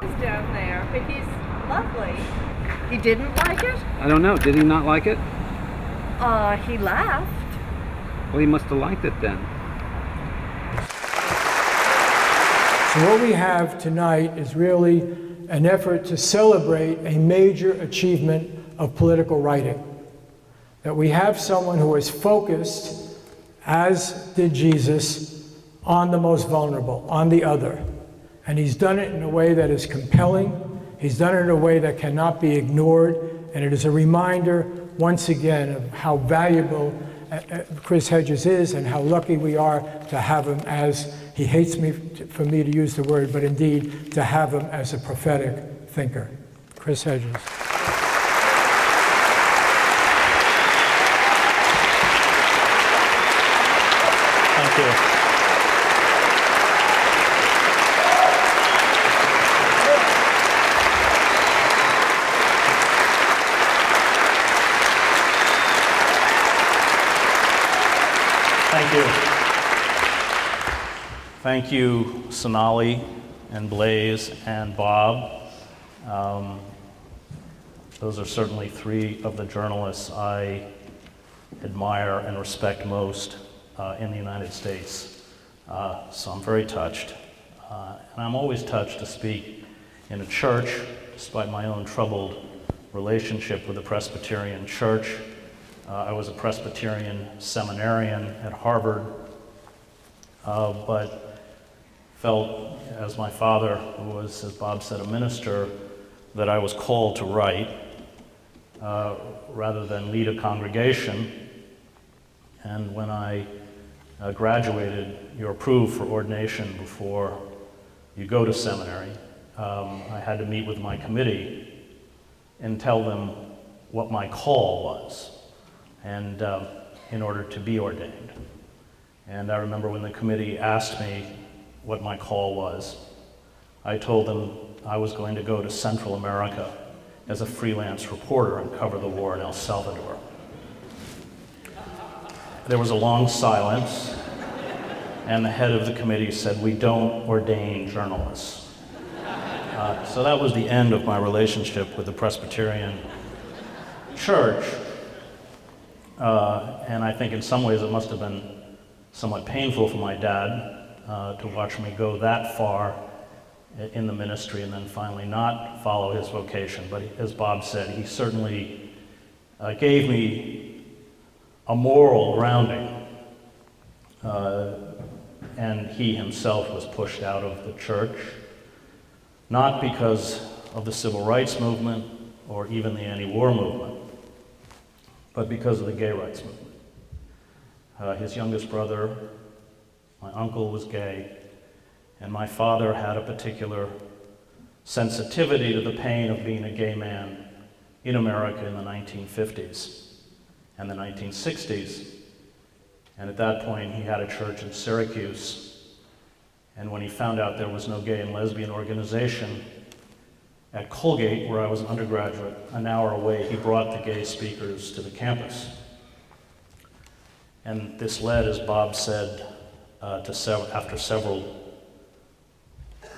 He's down there, but he's lovely. He didn't like it? I don't know. Did he not like it? He laughed. Well, he must have liked it then. So what we have tonight is really an effort to celebrate a major achievement of political writing. That we have someone who is focused, as did Jesus, on the most vulnerable, on the other. And he's done it in a way that is compelling. He's done it in a way that cannot be ignored. And it is a reminder, once again, of how valuable Chris Hedges is and how lucky we are to have him as, he hates for me to use the word, but indeed to have him as a prophetic thinker. Chris Hedges. Thank you. Thank you. Thank you, Sonali and Blaze and Bob. Those are certainly three of the journalists I admire and respect most in the United States. So I'm very touched. And I'm always touched to speak in a church, despite my own troubled relationship with the Presbyterian Church. I was a Presbyterian seminarian at Harvard, but felt, as my father, who was, as Bob said, a minister, that I was called to write rather than lead a congregation. And when I graduated, you're approved for ordination before you go to seminary. I had to meet with my committee and tell them what my call was, and in order to be ordained. And I remember when the committee asked me what my call was, I told them I was going to go to Central America as a freelance reporter and cover the war in El Salvador. There was a long silence, and the head of the committee said, "We don't ordain journalists." So that was the end of my relationship with the Presbyterian Church. And I think in some ways it must have been somewhat painful for my dad to watch me go that far in the ministry and then finally not follow his vocation. But as Bob said, he certainly gave me a moral grounding. And he himself was pushed out of the church, not because of the civil rights movement or even the anti-war movement, but because of the gay rights movement. His youngest brother, my uncle, was gay, and my father had a particular sensitivity to the pain of being a gay man in America in the 1950s and the 1960s. And at that point, he had a church in Syracuse. And when he found out there was no gay and lesbian organization at Colgate, where I was an undergraduate, an hour away, he brought the gay speakers to the campus. And this led, as Bob said, after several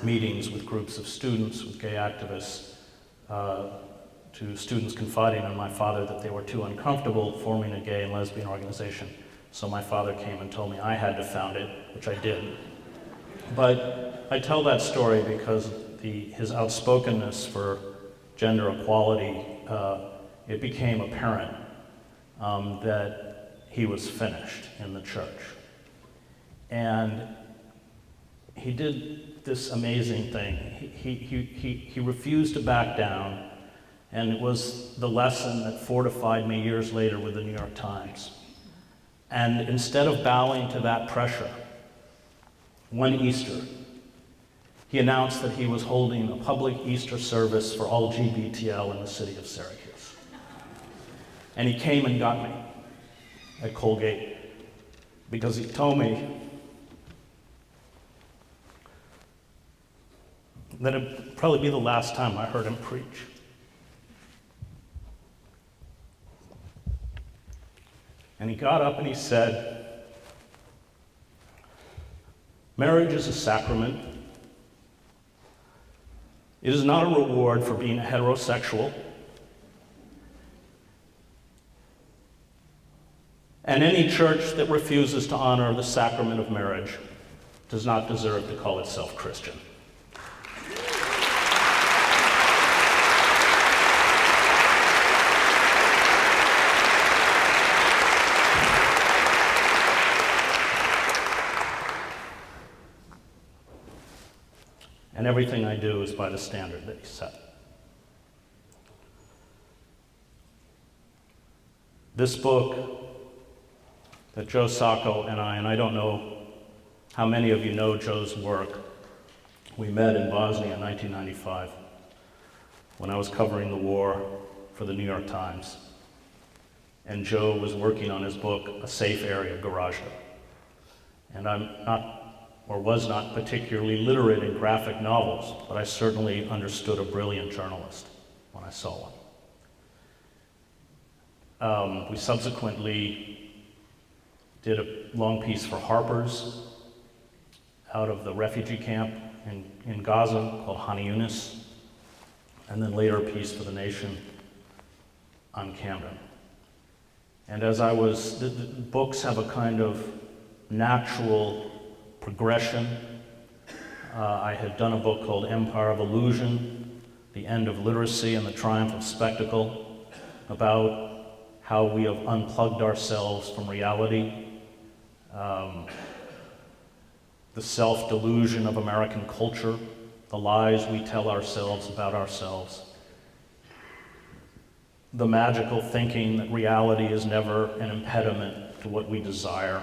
meetings with groups of students, with gay activists, to students confiding in my father that they were too uncomfortable forming a gay and lesbian organization. So my father came and told me I had to found it, which I did. But I tell that story because his outspokenness for gender equality, it became apparent that he was finished in the church. And he did this amazing thing. He refused to back down, and it was the lesson that fortified me years later with the New York Times. And instead of bowing to that pressure, one Easter, he announced that he was holding a public Easter service for all GBTL in the city of Syracuse. And he came and got me at Colgate because he told me that it would probably be the last time I heard him preach. And he got up and he said, "Marriage is a sacrament. It is not a reward for being a heterosexual. And any church that refuses to honor the sacrament of marriage does not deserve to call itself Christian. And everything I do is by the standard that he set. This book that Joe Sacco and I don't know how many of you know Joe's work. We met in Bosnia in 1995 when I was covering the war for the New York Times. And Joe was working on his book, A Safe Area, Garage. And I'm not, or was not, particularly literate in graphic novels, but I certainly understood a brilliant journalist when I saw one. We subsequently did a long piece for Harper's out of the refugee camp in Gaza called Khan Yunis, and then later a piece for The Nation on Camden. And as I was, the books have a kind of natural progression. I had done a book called Empire of Illusion, The End of Literacy and the Triumph of Spectacle, about how we have unplugged ourselves from reality, the self-delusion of American culture, the lies we tell ourselves about ourselves, the magical thinking that reality is never an impediment to what we desire,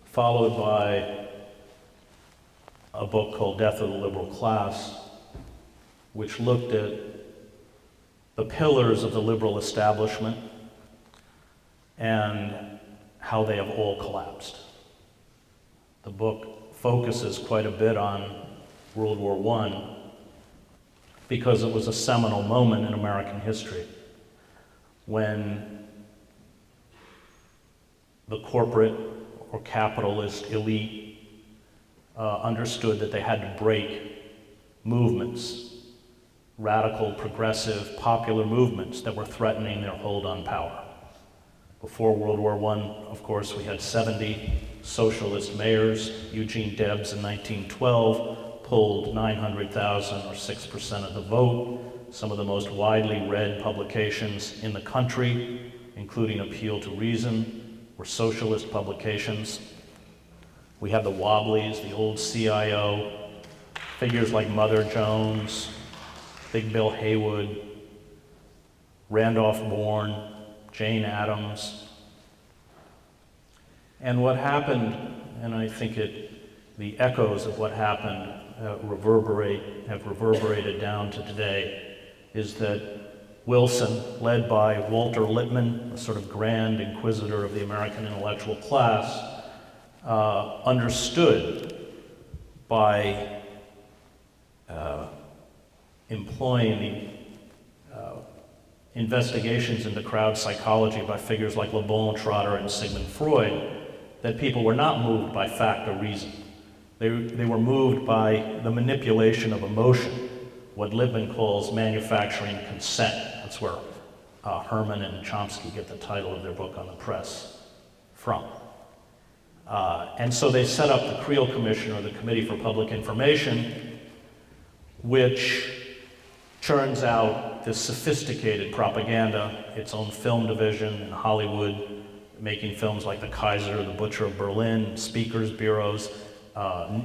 followed by a book called Death of the Liberal Class, which looked at the pillars of the liberal establishment and how they have all collapsed. The book focuses quite a bit on World War I because it was a seminal moment in American history when the corporate or capitalist elite understood that they had to break movements, radical, progressive, popular movements that were threatening their hold on power. Before World War I, of course, we had 70 socialist mayors. Eugene Debs in 1912 pulled 900,000 or 6% of the vote. Some of the most widely read publications in the country, including Appeal to Reason, were socialist publications. We had the Wobblies, the old CIO, figures like Mother Jones, Big Bill Haywood, Randolph Bourne, Jane Addams. And what happened, and I think the echoes of what happened have reverberated down to today, is that Wilson, led by Walter Lippmann, a sort of grand inquisitor of the American intellectual class, understood by employing the investigations into crowd psychology by figures like Le Bon, Trotter, and Sigmund Freud, that people were not moved by fact or reason. They were moved by the manipulation of emotion, what Lippmann calls manufacturing consent. That's where Herman and Chomsky get the title of their book on the press from. And so they set up the Creel Commission, or the Committee for Public Information, which churns out this sophisticated propaganda, its own film division in Hollywood, making films like The Kaiser, The Butcher of Berlin, speakers bureaus,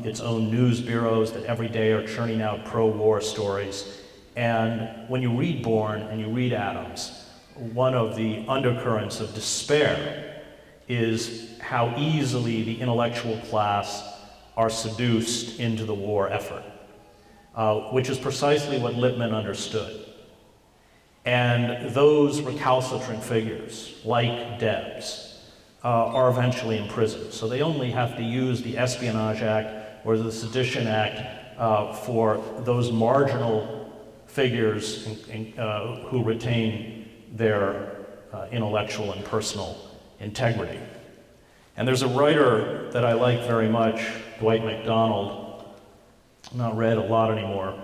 its own news bureaus that every day are churning out pro-war stories. And when you read Bourne and you read Adams, one of the undercurrents of despair is how easily the intellectual class are seduced into the war effort, which is precisely what Lippmann understood. And those recalcitrant figures, like Debs, are eventually imprisoned. So they only have to use the Espionage Act or the Sedition Act for those marginal figures who retain their intellectual and personal integrity. And there's a writer that I like very much, Dwight MacDonald, not read a lot anymore.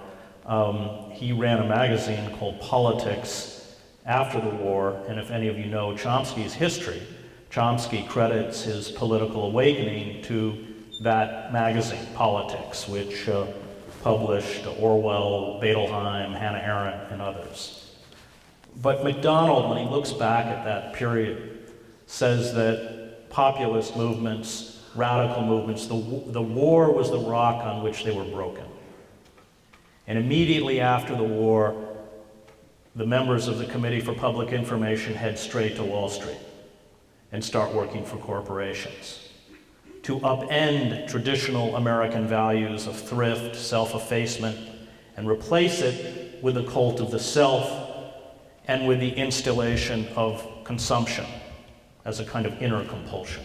He ran a magazine called Politics after the war, and if any of you know Chomsky's history, Chomsky credits his political awakening to that magazine, Politics, which published Orwell, Bettelheim, Hannah Arendt, and others. But MacDonald, when he looks back at that period, says that populist movements, radical movements, the war was the rock on which they were broken. And immediately after the war, the members of the Committee for Public Information head straight to Wall Street and start working for corporations to upend traditional American values of thrift, self-effacement, and replace it with a cult of the self and with the installation of consumption as a kind of inner compulsion.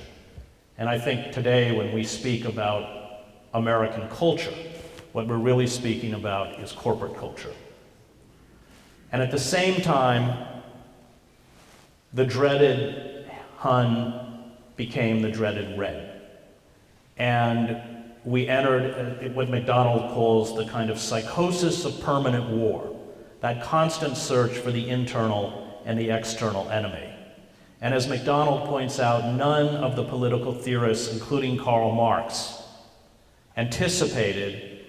And I think today when we speak about American culture, what we're really speaking about is corporate culture. And at the same time, the dreaded Hun became the dreaded Red. And we entered what MacDonald calls the kind of psychosis of permanent war, that constant search for the internal and the external enemy. And as MacDonald points out, none of the political theorists, including Karl Marx, anticipated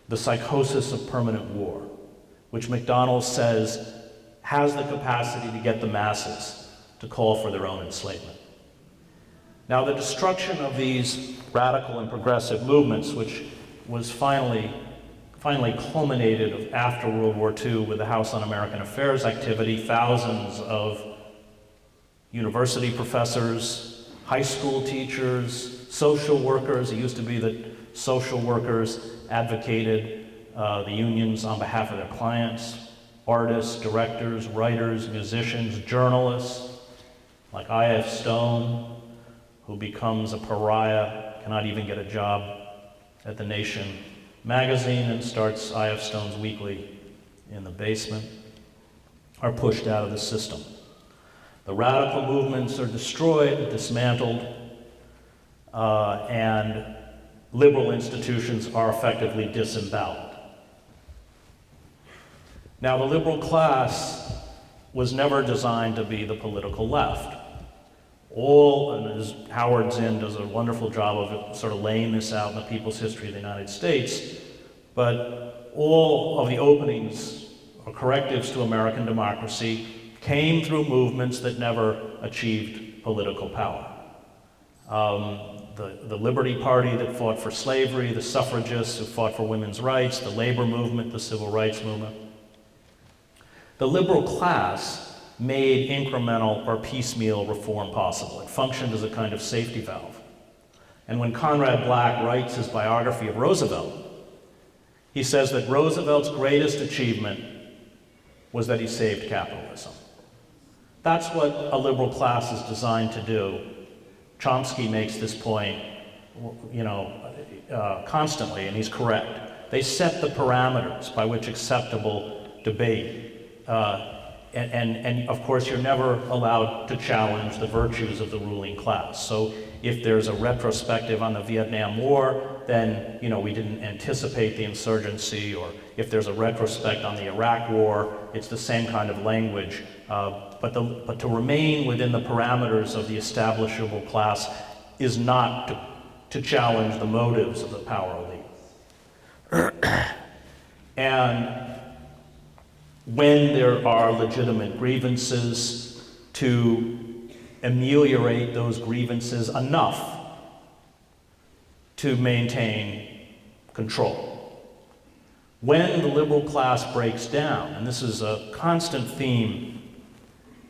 the psychosis of permanent war, which MacDonald says has the capacity to get the masses to call for their own enslavement. Now, the destruction of these radical and progressive movements, which was finally culminated after World War II with the House On-American Affairs activity, thousands of university professors, high school teachers, social workers. It used to be that social workers advocated the unions on behalf of their clients, artists, directors, writers, musicians, journalists, like I.F. Stone, who becomes a pariah, cannot even get a job at The Nation magazine and starts I.F. Stone's Weekly in the basement, are pushed out of the system. The radical movements are destroyed, dismantled, and liberal institutions are effectively disemboweled. Now, the liberal class was never designed to be the political left. And as Howard Zinn does a wonderful job of sort of laying this out in the People's History of the United States, but all of the openings or correctives to American democracy came through movements that never achieved political power. The Liberty Party that fought for slavery, the suffragists who fought for women's rights, the labor movement, the civil rights movement. The liberal class made incremental or piecemeal reform possible. It functioned as a kind of safety valve. And when Conrad Black writes his biography of Roosevelt, he says that Roosevelt's greatest achievement was that he saved capitalism. That's what a liberal class is designed to do. Chomsky makes this point, constantly, and he's correct. They set the parameters by which acceptable debate and of course, you're never allowed to challenge the virtues of the ruling class. So if there's a retrospective on the Vietnam War, then we didn't anticipate the insurgency, or if there's a retrospect on the Iraq War, it's the same kind of language. But to remain within the parameters of the establishable class is not to challenge the motives of the power elite. And when there are legitimate grievances, to ameliorate those grievances enough to maintain control. When the liberal class breaks down, and this is a constant theme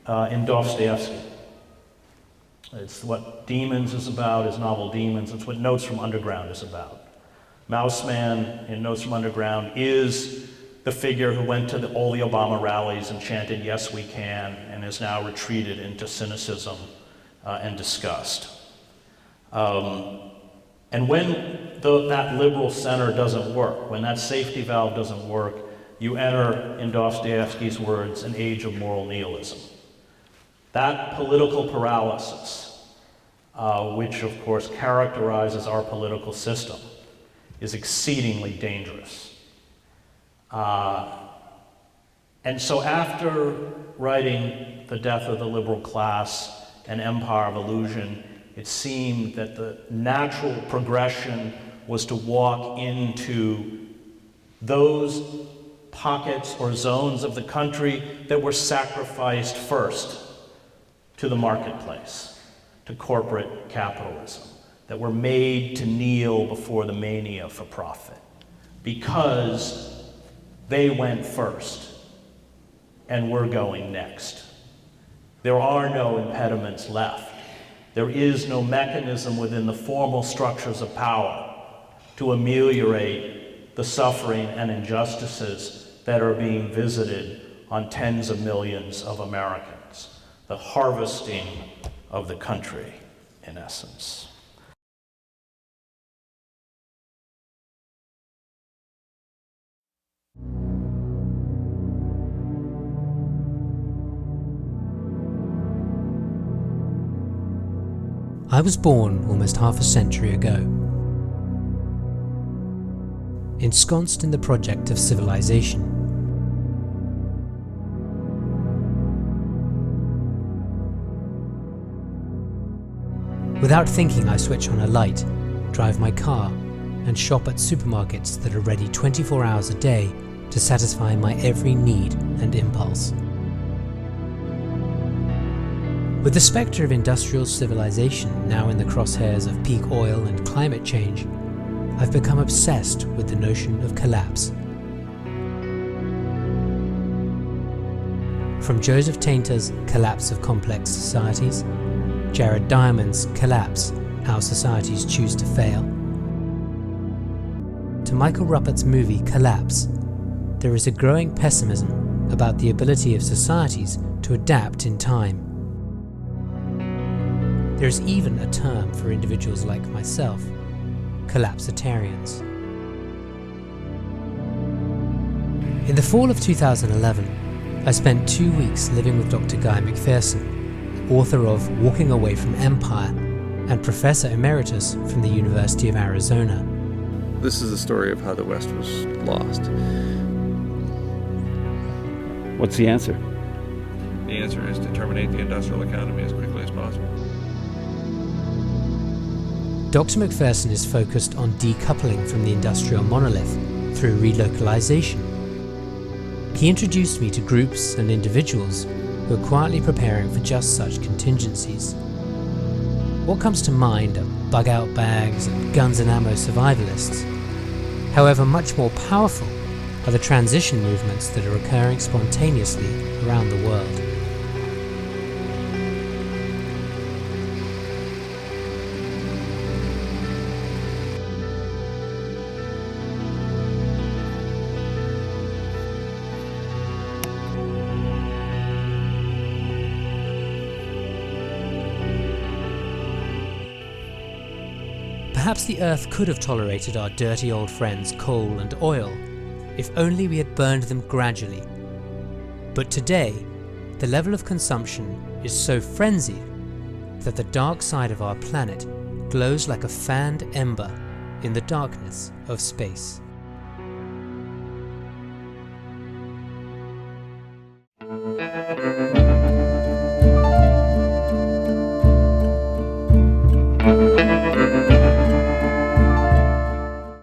in Dostoevsky, it's what Demons is about, his novel Demons, it's what Notes from Underground is about. Mouseman in Notes from Underground is the figure who went to all the Obama rallies and chanted, "Yes, we can," and is now retreated into cynicism and disgust. And when that liberal center doesn't work, when that safety valve doesn't work, you enter, in Dostoevsky's words, an age of moral nihilism. That political paralysis, which of course characterizes our political system, is exceedingly dangerous. And so after writing The Death of the Liberal Class and Empire of Illusion, it seemed that the natural progression was to walk into those pockets or zones of the country that were sacrificed first to the marketplace, to corporate capitalism, that were made to kneel before the mania for profit, because they went first and we're going next. There are no impediments left. There is no mechanism within the formal structures of power to ameliorate the suffering and injustices that are being visited on tens of millions of Americans. The harvesting of the country, in essence. I was born almost half a century ago, ensconced in the project of civilization. Without thinking, I switch on a light, drive my car, and shop at supermarkets that are ready 24 hours a day to satisfy my every need and impulse. With the spectre of industrial civilization now in the crosshairs of peak oil and climate change, I've become obsessed with the notion of collapse. From Joseph Tainter's Collapse of Complex Societies, Jared Diamond's Collapse, How Societies Choose to Fail, to Michael Ruppert's movie Collapse, there is a growing pessimism about the ability of societies to adapt in time. There is even a term for individuals like myself, collapsitarians. In the fall of 2011, I spent 2 weeks living with Dr. Guy McPherson, author of Walking Away from Empire and Professor Emeritus from the University of Arizona. This is the story of how the West was lost. What's the answer? The answer is to terminate the industrial economy as quickly as possible. Dr. McPherson is focused on decoupling from the industrial monolith through relocalization. He introduced me to groups and individuals who are quietly preparing for just such contingencies. What comes to mind are bug-out bags and guns and ammo survivalists. However, much more powerful are the transition movements that are occurring spontaneously around the world. Perhaps the Earth could have tolerated our dirty old friends coal and oil, if only we had burned them gradually. But today, the level of consumption is so frenzied that the dark side of our planet glows like a fanned ember in the darkness of space.